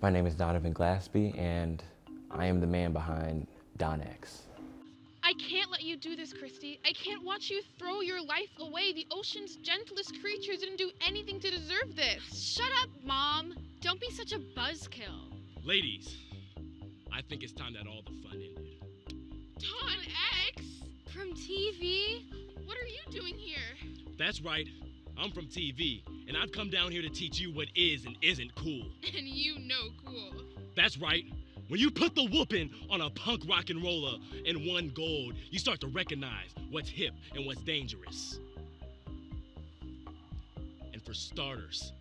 My name is Donovan Glaspie, and I am the man behind Donex. I can't let you do this, Christy. I can't watch you throw your life away. The ocean's gentlest creatures didn't do anything to deserve this. Shut up, Mom. Don't be such a buzzkill. Ladies, I think it's time that all the fun ended. Don X? From TV? What are you doing here? That's right, I'm from TV, and I've come down here to teach you what is and isn't cool. And you know cool. That's right. When you put the whooping on a punk rock and roller and won gold, you start to recognize what's hip and what's dangerous. And for starters,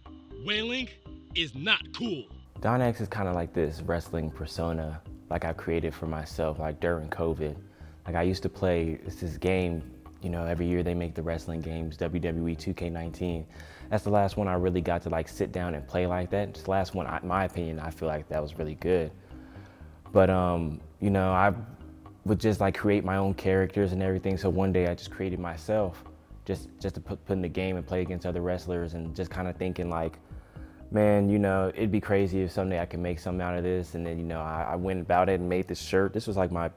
wailing is not cool. Donex is kind of like this wrestling persona like I've created for myself, like during COVID. Like I used to play, it's this game, you know, every year they make the wrestling games, WWE 2K19. That's the last one I really got to like sit down and play like that. It's the last one, in my opinion, I feel like that was really good. But you know, I would just like create my own characters and everything. So one day I just created myself just to put in the game and play against other wrestlers, and just kind of thinking like, man, you know, it'd be crazy if someday I could make something out of this. And then, you know, I went about it and made this shirt. This was like my,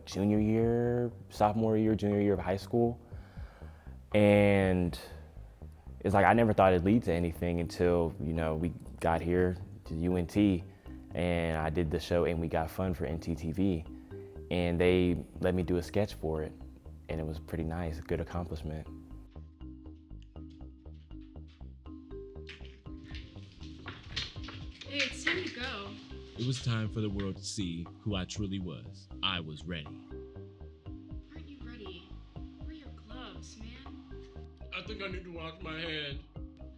junior year, sophomore year, junior year of high school. And it's like, I never thought it'd lead to anything until, you know, we got here to UNT and I did the show And We Got Fun for NTTV. And they let me do a sketch for it. And it was pretty nice, a good accomplishment. Hey, it's time to go. It was time for the world to see who I truly was. I was ready. Aren't you ready? Where are your gloves, man? I think I need to wash my hand.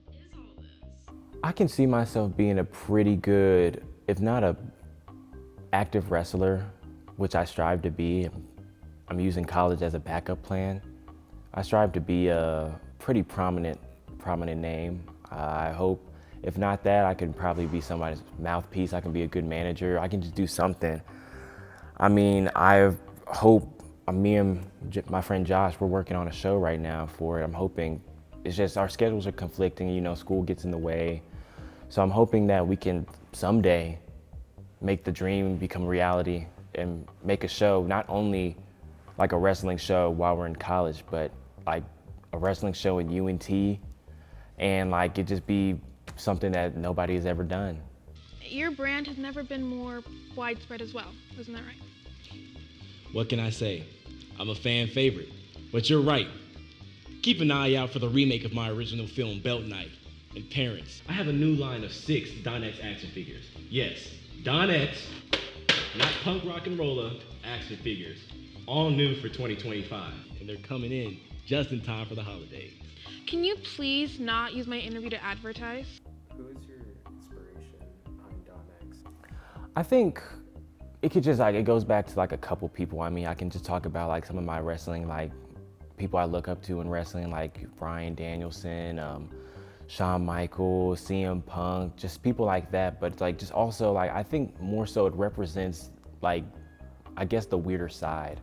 What is all this? I can see myself being a pretty good, if not a active wrestler, which I strive to be. I'm using college as a backup plan. I strive to be a pretty prominent name. I hope, if not that, I can probably be somebody's mouthpiece. I can be a good manager. I can just do something. I mean, I hope, me and my friend Josh, we're working on a show right now for it. I'm hoping, it's just our schedules are conflicting, you know, school gets in the way. So I'm hoping that we can someday make the dream become reality and make a show, not only like a wrestling show while we're in college, but like a wrestling show in UNT, and like it just be something that nobody has ever done. Your brand has never been more widespread as well, isn't that right? What can I say? I'm a fan favorite. But you're right. Keep an eye out for the remake of my original film, Belt Knight. And parents, I have a new line of 6 Donex action figures. Yes, Donex, not punk rock and roller, action figures. All new for 2025. And they're coming in just in time for the holidays. Can you please not use my interview to advertise? Who is your inspiration behind Donex? I think it could just like, it goes back to like a couple people. I mean, I can just talk about like some of my wrestling, like people I look up to in wrestling, like Bryan Danielson, Shawn Michaels, CM Punk, just people like that. But like just also like, I think more so it represents like, I guess the weirder side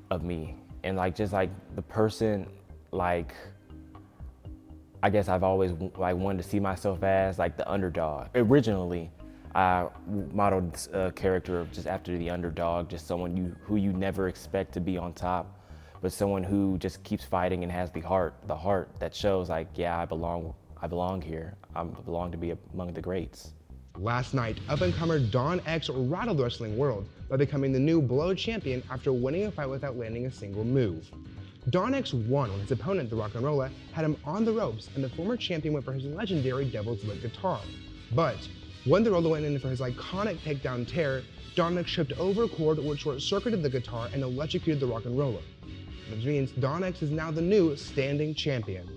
of me. And like, just like the person, like, I guess I've always like wanted to see myself as like the underdog. Originally, I modeled a character of just after the underdog, just someone who you never expect to be on top, but someone who just keeps fighting and has the heart that shows like, yeah, I belong here. I belong to be among the greats. Last night, up-and-comer Don X rattled the wrestling world by becoming the new Blow champion after winning a fight without landing a single move. Don X won when his opponent, the Rock and Rolla, had him on the ropes, and the former champion went for his legendary Devil's Lip guitar. But when the Rolla went in for his iconic takedown tear, Don X tripped over a cord which short-circuited the guitar and electrocuted the Rock and Rolla. Which means Don X is now the new standing champion.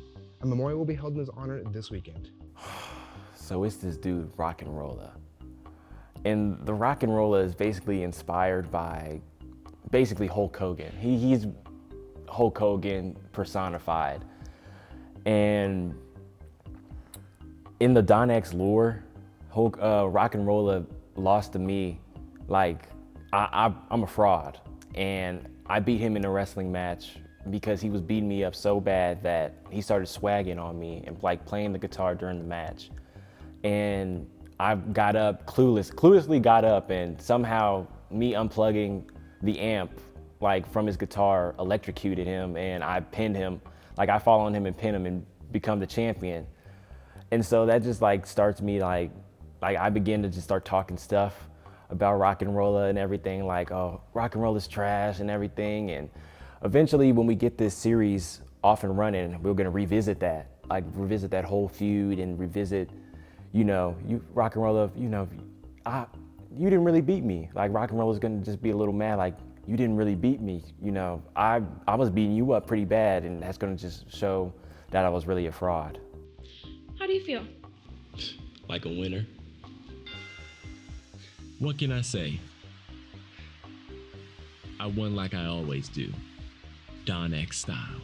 A memorial will be held in his honor this weekend. So it's this dude, Rock and Rolla. And the Rock and Rolla is basically inspired by Hulk Hogan. He's Hulk Hogan personified. And in the Don X lore, Rock and Rolla lost to me like I'm a fraud. And I beat him in a wrestling match because he was beating me up so bad that he started swagging on me and like playing the guitar during the match. And I got up cluelessly got up, and somehow me unplugging the amp like from his guitar electrocuted him, and I pinned him. Like I fall on him and pin him and become the champion. And so that just like starts me like I begin to just start talking stuff about rock and rolla and everything, like, oh, rock and roll is trash and everything. And eventually when we get this series off and running, we're gonna revisit that whole feud and revisit, you know, you rock and rolla, you know, you didn't really beat me. Like rock and roll is gonna just be a little mad, like you didn't really beat me. You know, I was beating you up pretty bad, and that's gonna just show that I was really a fraud. How do you feel? Like a winner. What can I say? I won like I always do. Don X style.